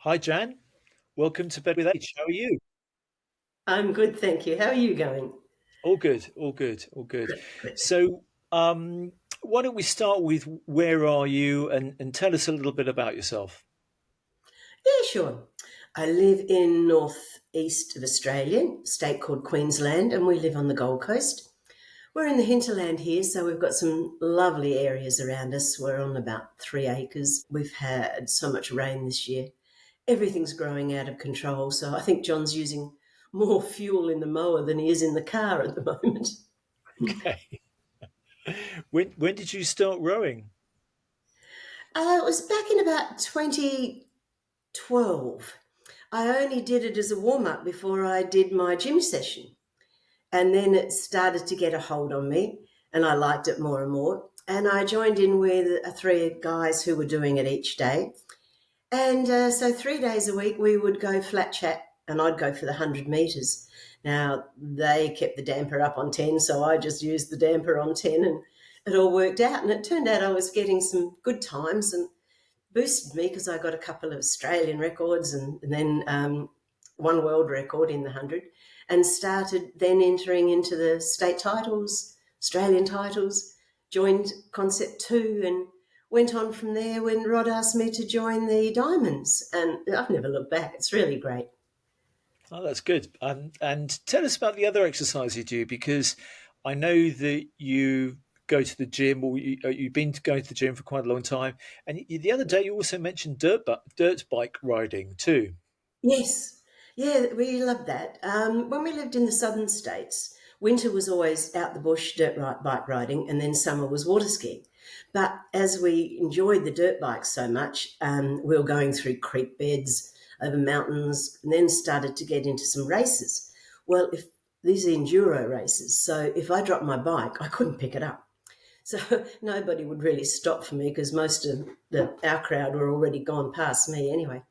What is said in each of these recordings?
Hi, Jan. Welcome to Bed with H. How are you? I'm good, thank you. How are you going? All good, all good, all good. Good. So, why don't we start with where are you and tell us a little bit about yourself? Yeah, sure. I live in northeast of Australia, a state called Queensland, and we live on the Gold Coast. We're in the hinterland here, so we've got some lovely areas around us. We're on about 3 acres. We've had so much rain this year. Everything's growing out of control, so I think John's using more fuel in the mower than he is in the car at the moment. Okay. When did you start rowing? It was back in about 2012. I only did it as a warm up before I did my gym session. And then it started to get a hold on me, and I liked it more and more. And I joined in with three guys who were doing it each day. And so 3 days a week, we would go flat chat, and I'd go for the 100 metres. Now, they kept the damper up on 10, so I just used the damper on 10, and it all worked out. And it turned out I was getting some good times and boosted me because I got a couple of Australian records and then one world record in the 100, and started then entering into the state titles, Australian titles, joined Concept 2 and went on from there when Rod asked me to join the Diamonds. And I've never looked back. It's really great. Oh, that's good. And tell us about the other exercise you do because I know that you go to the gym or you've been going to the gym for quite a long time. And the other day you also mentioned dirt bike riding too. Yes. Yeah, we loved that. When we lived in the southern states, winter was always out the bush bike riding, and then summer was water skiing. But as we enjoyed the dirt bikes so much, we were going through creek beds, over mountains, and then started to get into some races. Well, if these are enduro races, so if I dropped my bike, I couldn't pick it up. So nobody would really stop for me because most of our crowd were already gone past me anyway.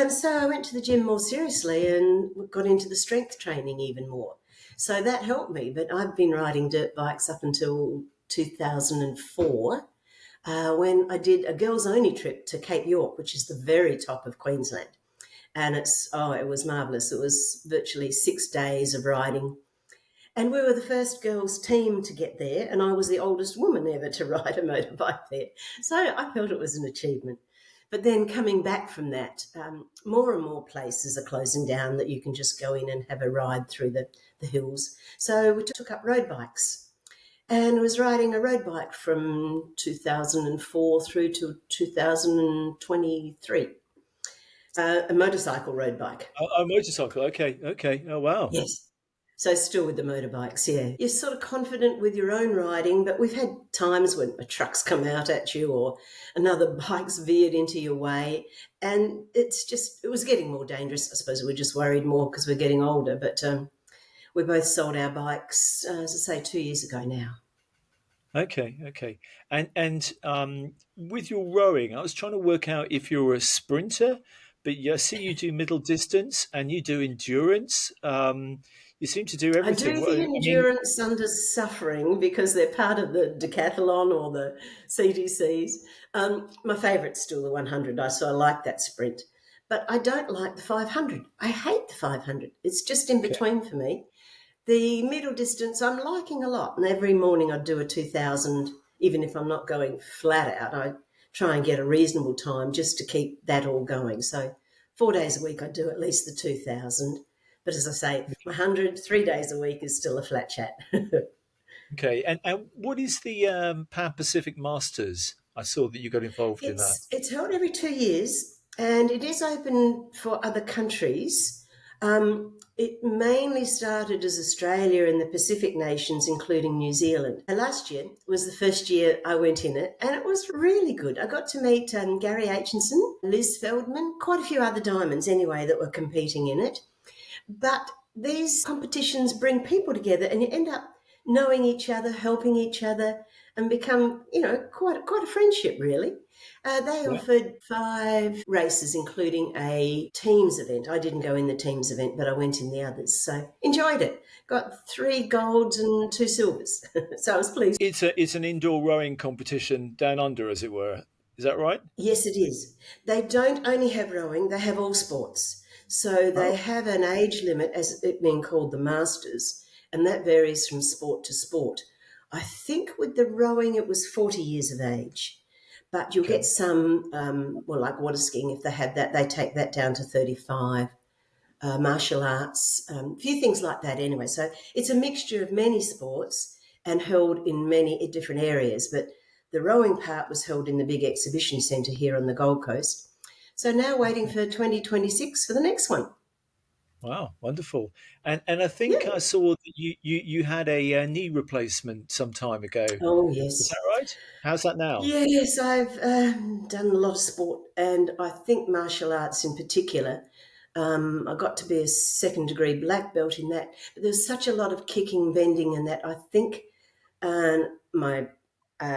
So I went to the gym more seriously and got into the strength training even more. So that helped me. But I've been riding dirt bikes up until 2004 when I did a girls only trip to Cape York, which is the very top of Queensland. And it was marvellous. It was virtually 6 days of riding. And we were the first girls' team to get there, and I was the oldest woman ever to ride a motorbike there. So I felt it was an achievement. But then coming back from that, more and more places are closing down that you can just go in and have a ride through the hills. So we took up road bikes and was riding a road bike from 2004 through to 2023, a motorcycle road bike. Oh, motorcycle. Okay, okay. Oh, wow. Yes. So still with the motorbikes, yeah. You're sort of confident with your own riding, but we've had times when a truck's come out at you or another bike's veered into your way. And it was getting more dangerous. I suppose we're just worried more because we're getting older. But we both sold our bikes, as I say, 2 years ago now. Okay, okay. And with your rowing, I was trying to work out if you're a sprinter, but I see you do middle distance and you do endurance. You seem to do I everything. do What, the I mean, endurance under suffering because they're part of the decathlon or the CTCs. My favourite's still the 100, so I like that sprint. But I don't like the 500. I hate the 500. It's just in okay, between for me. The middle distance I'm liking a lot, and every morning I do a 2000, even if I'm not going flat out. I try and get a reasonable time just to keep that all going. So 4 days a week I do at least the 2000. But as I say, my 100, 3 days a week is still a flat chat. okay. And what is the Pan Pacific Masters? I saw that you got involved in that. It's held every 2 years, and it is open for other countries. It mainly started as Australia and the Pacific nations, including New Zealand. And last year was the first year I went in it, and it was really good. I got to meet Gary Aitchison, Liz Feldman, quite a few other diamonds anyway that were competing in it. But these competitions bring people together, and you end up knowing each other, helping each other, and become, quite a friendship, really. They Yeah. offered 5 races, including a teams event. I didn't go in the teams event, but I went in the others. So enjoyed it. Got 3 golds and 2 silvers. So I was pleased. It's an indoor rowing competition down under, as it were. Is that right? Yes, it is. They don't only have rowing, they have all sports. So they Oh, have an age limit, as it being called the Masters, and that varies from sport to sport. I think with the rowing, it was 40 years of age. But you'll get okay. some, well, like water skiing, if they have that, they take that down to 35. Martial arts, a few things like that anyway. So it's a mixture of many sports and held in many different areas. But the rowing part was held in the big exhibition centre here on the Gold Coast. So now waiting Okay. for 2026 for the next one. Wow, wonderful. And I think Yeah. I saw that you had a, knee replacement some time ago. Oh, Is that yes. right? How's that now? Yes, I've done a lot of sport, and I think martial arts in particular. I got to be a second degree black belt in that, but there's such a lot of kicking, bending, and that I think my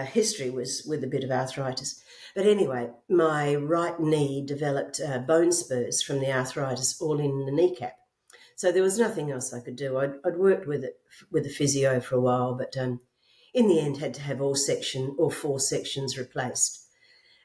history was with a bit of arthritis. But anyway, my right knee developed bone spurs from the arthritis all in the kneecap. So there was nothing else I could do. I'd worked with it with a physio for a while, but in the end had to have all four sections replaced.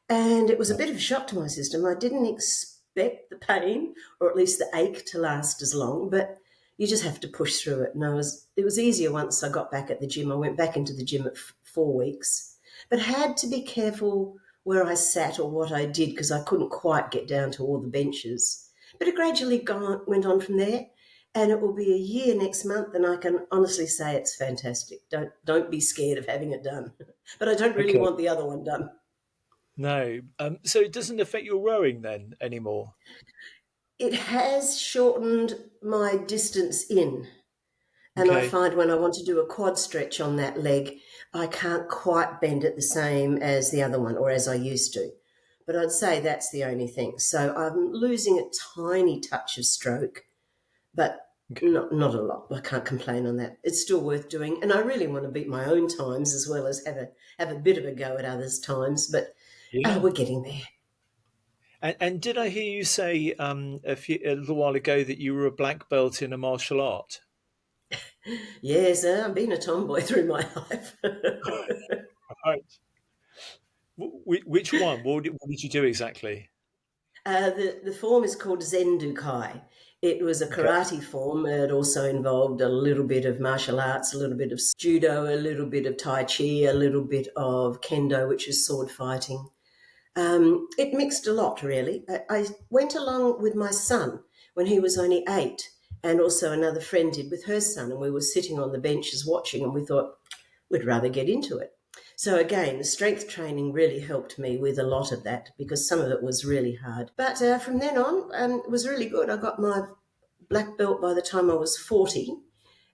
And it was a Right. bit of a shock to my system. I didn't expect the pain or at least the ache to last as long, but you just have to push through it. And it was easier once I got back at the gym. I went back into the gym at 4 weeks, but had to be careful where I sat or what I did because I couldn't quite get down to all the benches. But it gradually went on from there. And it will be a year next month, and I can honestly say it's fantastic. Don't be scared of having it done. But I don't really Okay. want the other one done. No. So it doesn't affect your rowing then anymore. It has shortened my distance in. And I Okay. find when I want to do a quad stretch on that leg, I can't quite bend it the same as the other one or as I used to. But I'd say that's the only thing. So I'm losing a tiny touch of stroke, but Okay. not a lot. I can't complain on that. It's still worth doing. And I really want to beat my own times as well as have a bit of a go at others' times. But Yeah. we're getting there. And did I hear you say a little while ago that you were a black belt in a martial art? Yes, I've been a tomboy through my life. Right. Which one? What did you do exactly? The form is called Zendukai. It was a Okay. karate form. It also involved a little bit of martial arts, a little bit of judo, a little bit of tai chi, a little bit of kendo, which is sword fighting. It mixed a lot, really. I went along with my son when he was only 8, and also another friend did with her son, and we were sitting on the benches watching, and we thought we'd rather get into it. So again, the strength training really helped me with a lot of that because some of it was really hard. But from then on, it was really good. I got my black belt by the time I was 40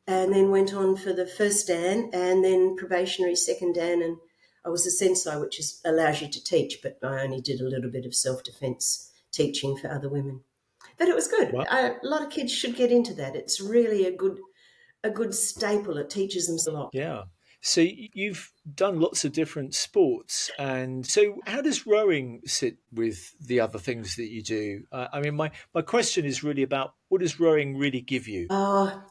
and then went on for the first Dan and then probationary second Dan. And I was a sensei, which allows you to teach, but I only did a little bit of self-defense teaching for other women. But it was good. Well, A lot of kids should get into that. It's really a good staple. It teaches them a lot. yeah. So you've done lots of different sports, and so how does rowing sit with the other things that you do? I mean, my question is really about what does rowing really give you? Oh,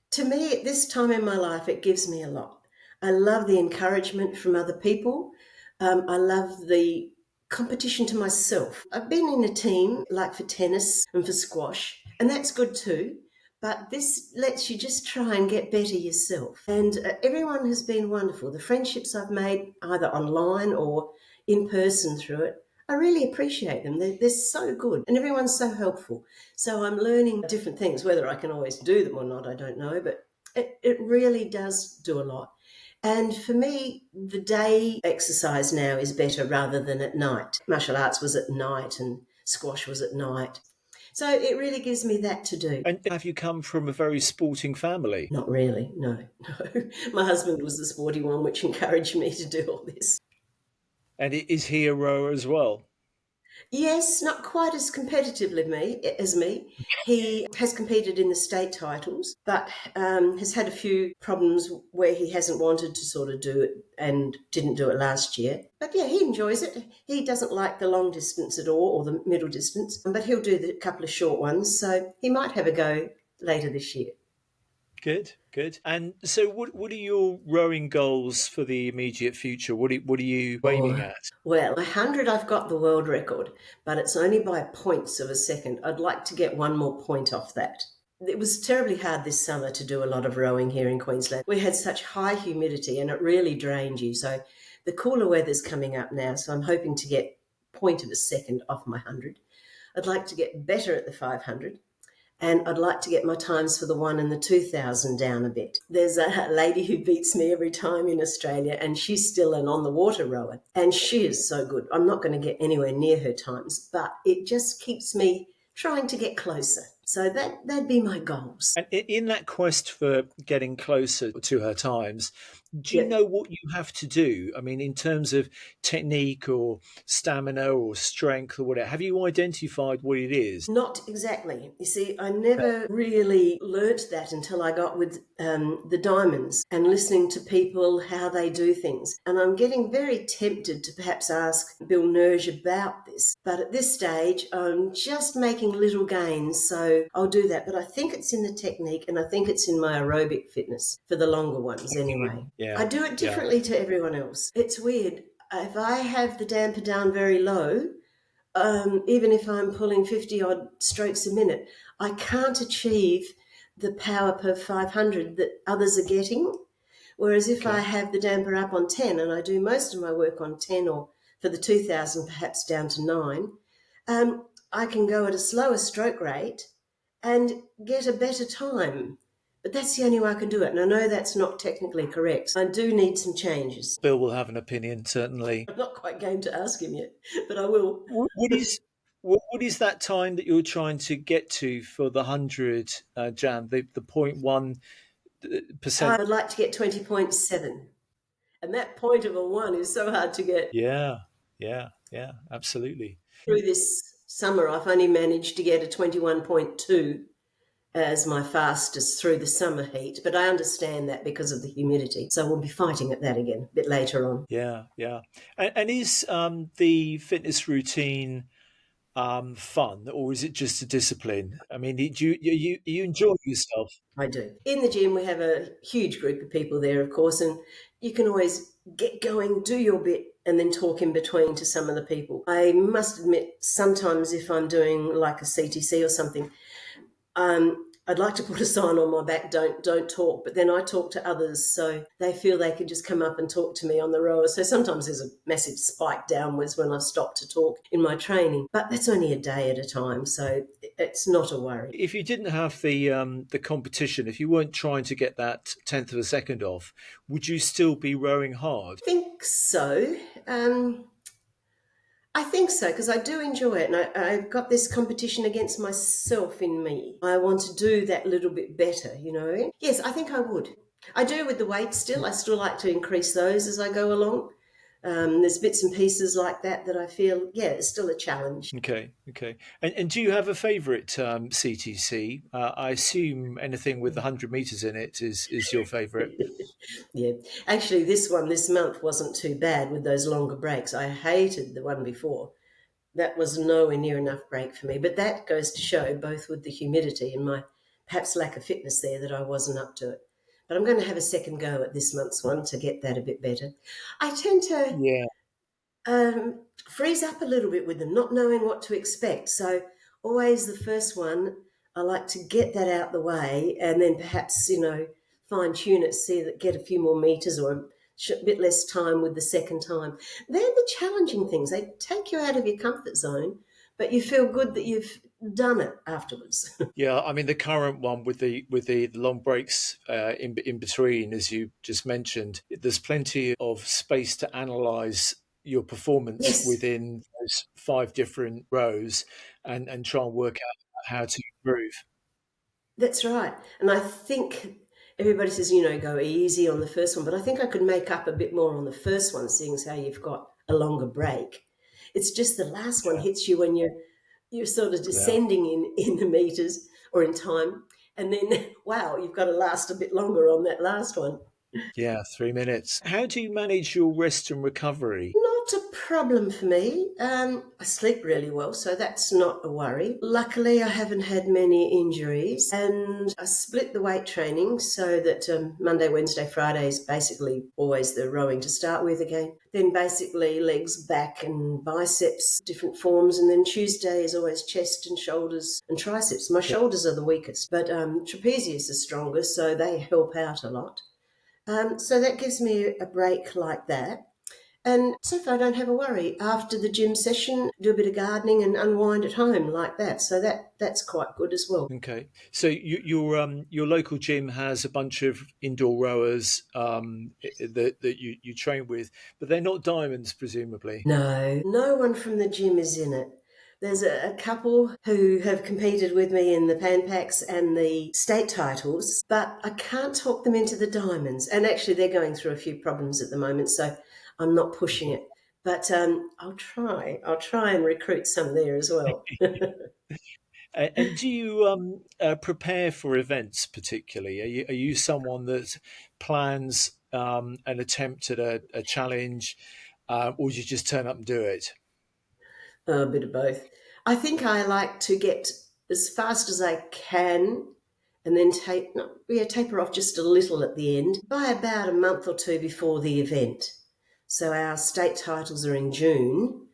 to me, at this time in my life, it gives me a lot. I love the encouragement from other people. I love the competition to myself. I've been in a team like for tennis and for squash, and that's good too. But this lets you just try and get better yourself. And everyone has been wonderful. The friendships I've made, either online or in person through it, I really appreciate them. They're so good, and everyone's so helpful. So I'm learning different things. Whether I can always do them or not, I don't know, but it really does do a lot. And for me, the day exercise now is better rather than at night. Martial arts was at night and squash was at night. So it really gives me that to do. And have you come from a very sporting family? Not really, no, no. My husband was the sporty one, which encouraged me to do all this. And is he a rower as well? Yes, not quite as competitively as me. He has competed in the state titles, but has had a few problems where he hasn't wanted to sort of do it and didn't do it last year. But yeah, he enjoys it. He doesn't like the long distance at all or the middle distance, but he'll do the couple of short ones. So he might have a go later this year. Good, good. And so, what are your rowing goals for the immediate future? What are you aiming Oh, at? well, 100, I've got the world record, but it's only by points of a second. I'd like to get one more point off that. It was terribly hard this summer to do a lot of rowing here in Queensland. We had such high humidity and it really drained you. So the cooler weather's coming up now, so I'm hoping to get point of a second off my 100. I'd like to get better at the 500. And I'd like to get my times for the 1 and the 2,000 down a bit. There's a lady who beats me every time in Australia, and she's still an on the water rower, and she is so good. I'm not going to get anywhere near her times, but it just keeps me trying to get closer. So that'd be my goals. And in that quest for getting closer to her times, do you Yeah. know what you have to do? I mean, in terms of technique or stamina or strength or whatever, have you identified what it is? Not exactly. You see, I never really learnt that until I got with the diamonds and listening to people how they do things. And I'm getting very tempted to perhaps ask Bill Nerge about this. But at this stage, I'm just making little gains. So I'll do that. But I think it's in the technique and I think it's in my aerobic fitness for the longer ones anyway. Yeah, I do it yeah. differently to everyone else. It's weird. If I have the damper down very low, even if I'm pulling 50 odd strokes a minute, I can't achieve the power per 500 that others are getting. Whereas if I Okay. have the damper up on 10 and I do most of my work on 10 or for the 2000 perhaps down to 9, I can go at a slower stroke rate and get a better time. But that's the only way I can do it. And I know that's not technically correct. I do need some changes. Bill will have an opinion, certainly. I'm not quite game to ask him yet, but I will. What is what is that time that you're trying to get to for the 100, Jan? The 0.1%? I would like to get 20.7. And that point of a 1 is so hard to get. Yeah, yeah, yeah, absolutely. Through this summer, I've only managed to get a 21.2 as my fastest through the summer heat, but I understand that because of the humidity. So we'll be fighting at that again a bit later on. Yeah, yeah. And is the fitness routine fun, or is it just a discipline? I mean, you enjoy yourself? I do. In the gym, we have a huge group of people there, of course, and you can always get going, do your bit, and then talk in between to some of the people. I must admit, sometimes if I'm doing like a CTC or something, I'd like to put a sign on my back, don't talk, but then I talk to others so they feel they can just come up and talk to me on the rower. So sometimes there's a massive spike downwards when I stop to talk in my training, but that's only a day at a time, so it's not a worry. If you didn't have the competition, if you weren't trying to get that tenth of a second off, would you still be rowing hard? I think so. I think so because I do enjoy it, and I've got this competition against myself in me. I want to do that little bit better, you know. Yes, I think I would. I do with the weights still. I still like to increase those as I go along. There's bits and pieces like that that I feel, yeah, it's still a challenge. Okay, okay. And do you have a favourite CTC? I assume anything with 100 meters in it is your favourite. Yeah, actually, this one this month wasn't too bad with those longer breaks. I hated the one before. That was nowhere near enough break for me. But that goes to show, both with the humidity and my perhaps lack of fitness there, that I wasn't up to it. But I'm going to have a second go at this month's one to get that a bit better. I tend to Yeah, freeze up a little bit with them, not knowing what to expect. So always the first one, I like to get that out the way and then perhaps, fine tune it, see that get a few more meters or a bit less time with the second time. They're the challenging things. They take you out of your comfort zone, but you feel good that you've done it afterwards. yeah. I mean, the current one with the long breaks in between, as you just mentioned, there's plenty of space to analyse your performance Yes, within those five different rows, and try and work out how to improve. that's right. And I think everybody says, go easy on the first one, but I think I could make up a bit more on the first one, seeing as how you've got a longer break. It's just the last one Yeah, hits you when you're sort of yeah. descending in the meters or in time, and then wow, you've got to last a bit longer on that last one. Yeah, 3 minutes. How do you manage your rest and recovery? Not a problem for me. I sleep really well, so that's not a worry. Luckily, I haven't had many injuries, and I split the weight training so that Monday, Wednesday, Friday is basically always the rowing to start with again. Then basically legs, back, and biceps, different forms, and then Tuesday is always chest and shoulders and triceps. My Yeah. shoulders are the weakest, but trapezius is stronger, so they help out a lot. So that gives me a break like that. And so far, I don't have a worry. After the gym session, do a bit of gardening and unwind at home like that. So that's quite good as well. Okay. So your local gym has a bunch of indoor rowers that you train with, but they're not diamonds, presumably. No, no one from the gym is in it. There's a couple who have competed with me in the Pan Packs and the state titles, but I can't talk them into the diamonds. And actually, they're going through a few problems at the moment, so I'm not pushing it. But I'll try. I'll try and recruit some there as well. And do you prepare for events particularly? Are you someone that plans an attempt at a challenge, or do you just turn up and do it? A bit of both. I think I like to get as fast as I can and then taper off just a little at the end by about a month or two before the event. So our state titles are in June,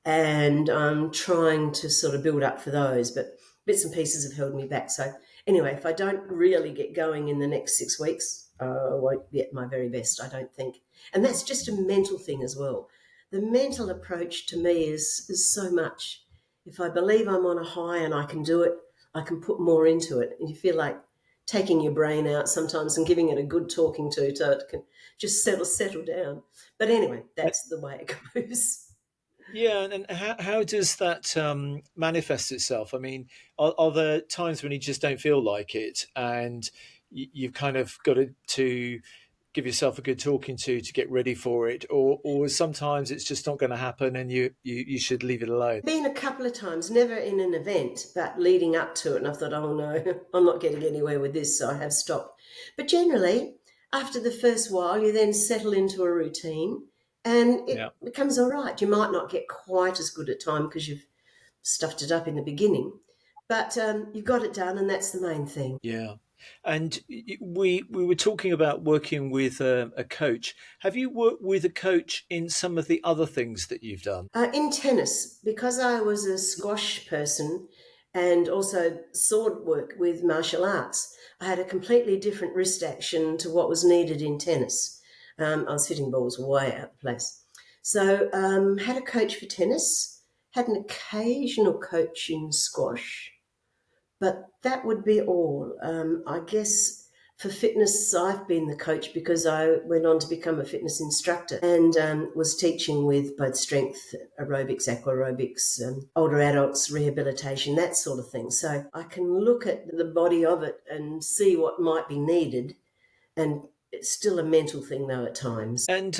and I'm trying to sort of build up for those, but bits and pieces have held me back. So anyway, if I don't really get going in the next 6 weeks, I won't be at my very best, I don't think. And that's just a mental thing as well. The mental approach to me is so much. If I believe I'm on a high and I can do it, I can put more into it. And you feel like taking your brain out sometimes and giving it a good talking to so it can just settle down. But anyway, that's the way it goes. Yeah, and how does that manifest itself? I mean, are there times when you just don't feel like it, and you've kind of got to give yourself a good talking to get ready for it, or sometimes it's just not going to happen, and you should leave it alone. Been a couple of times, never in an event, but leading up to it, and I thought, oh no, I'm not getting anywhere with this, so I have stopped. But generally, after the first while, you then settle into a routine and it Yeah. becomes all right. You might not get quite as good at time because you've stuffed it up in the beginning, but you got it done, and that's the main thing. Yeah, and we were talking about working with a coach. Have you worked with a coach in some of the other things that you've done? In tennis, because I was a squash person and also sword work with martial arts, I had a completely different wrist action to what was needed in tennis. I was hitting balls way out of place. So, had a coach for tennis, had an occasional coach in squash, but that would be all. I guess for fitness, I've been the coach because I went on to become a fitness instructor and was teaching with both strength aerobics, aqua aerobics, older adults, rehabilitation, that sort of thing. So I can look at the body of it and see what might be needed. And it's still a mental thing, though, at times. And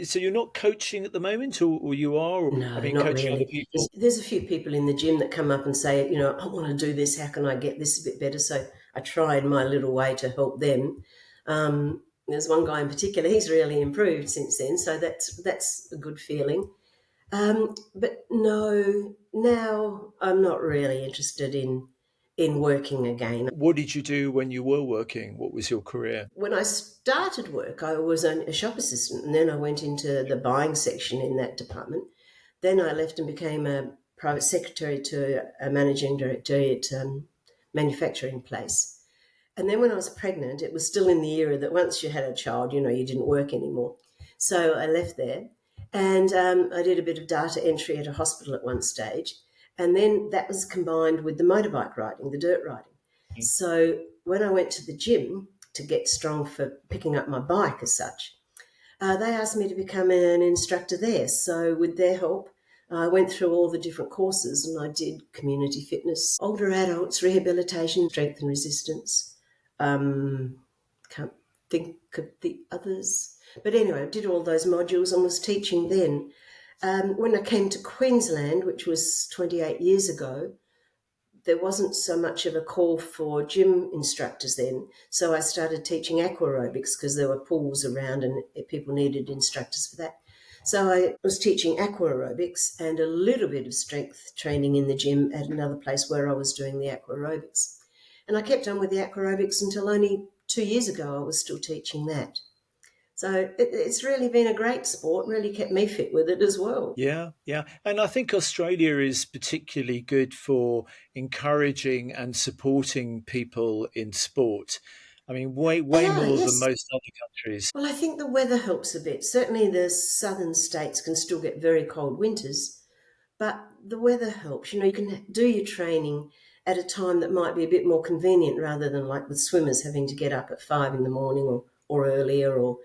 so you're not coaching at the moment, or you are? Or, I No, mean, not coaching other really. people. There's a few people in the gym that come up and say, I want to do this. How can I get this a bit better? So I try in my little way to help them. There's one guy in particular; he's really improved since then. So that's a good feeling. But no, now I'm not really interested in working again. What did you do when you were working? What was your career? When I started work, I was a shop assistant, and then I went into the buying section in that department. Then I left and became a private secretary to a managing director at manufacturing place. And then when I was pregnant, it was still in the era that once you had a child, you didn't work anymore. So I left there and I did a bit of data entry at a hospital at one stage. And then that was combined with the motorbike riding, the dirt riding. So when I went to the gym to get strong for picking up my bike as such, they asked me to become an instructor there. So with their help, I went through all the different courses and I did community fitness, older adults, rehabilitation, strength and resistance. Can't think of the others. But anyway, I did all those modules and was teaching then. When I came to Queensland, which was 28 years ago, there wasn't so much of a call for gym instructors then. So I started teaching aqua aerobics because there were pools around and people needed instructors for that. So I was teaching aqua aerobics and a little bit of strength training in the gym at another place where I was doing the aqua aerobics. And I kept on with the aqua aerobics until only 2 years ago I was still teaching that. So it's really been a great sport, really kept me fit with it as well. Yeah, yeah. And I think Australia is particularly good for encouraging and supporting people in sport. I mean, They way are, more than yes. most other countries. Well, I think the weather helps a bit. Certainly the southern states can still get very cold winters, but the weather helps. You can do your training at a time that might be a bit more convenient rather than like with swimmers having to get up at 5 in the morning or earlier, or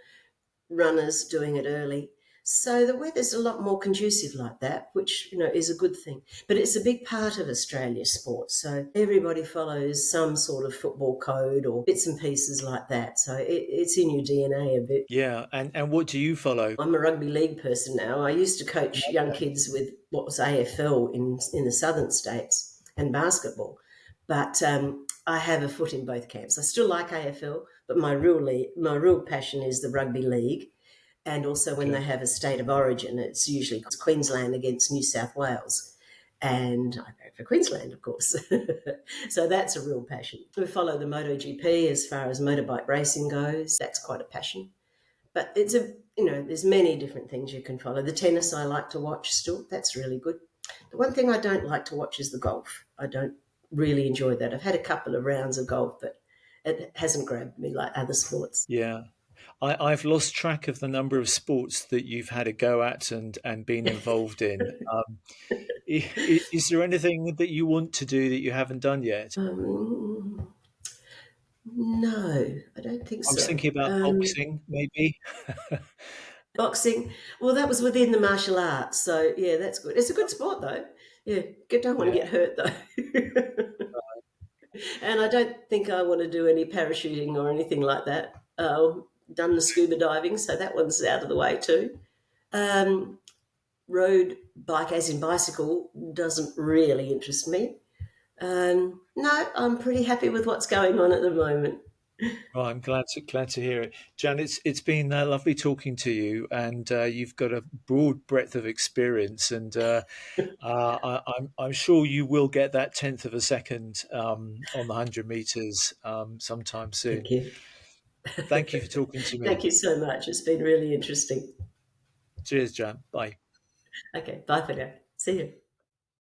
runners doing it early. So the weather's a lot more conducive like that, which is a good thing. But it's a big part of Australia's sport. So everybody follows some sort of football code or bits and pieces like that. So it's in your DNA a bit. Yeah. And what do you follow? I'm a rugby league person now. I used to coach young kids with what was AFL in the southern states and basketball, but I have a foot in both camps. I still like AFL, but my real passion is the rugby league, and also when they Okay. have a state of origin, it's usually Queensland against New South Wales. And I go for Queensland, of course. So that's a real passion. We follow the MotoGP as far as motorbike racing goes. That's quite a passion. But there's many different things you can follow. The tennis I like to watch still. That's really good. The one thing I don't like to watch is the golf. I don't really enjoy that. I've had a couple of rounds of golf, but it hasn't grabbed me like other sports. Yeah. I've lost track of the number of sports that you've had a go at and been involved in. Is there anything that you want to do that you haven't done yet? Um, no, I don't think I was so. thinking about boxing, maybe. Boxing, well, that was within the martial arts, so yeah, that's good. It's a good sport though. Yeah, don't want to Yeah. get hurt though. And I don't think I want to do any parachuting or anything like that. Done the scuba diving, so that one's out of the way too. Um, Road bike, as in bicycle, doesn't really interest me. No, I'm pretty happy with what's going on at the moment. Well, I'm glad to hear it, Jan. It's been lovely talking to you, and you've got a broad breadth of experience, and I'm sure you will get that tenth of a second on the 100 meters sometime Thank soon. you. Thank you for talking to me. Thank you so much. It's been really interesting. Cheers, Jan. Bye. Okay, bye for now. See you.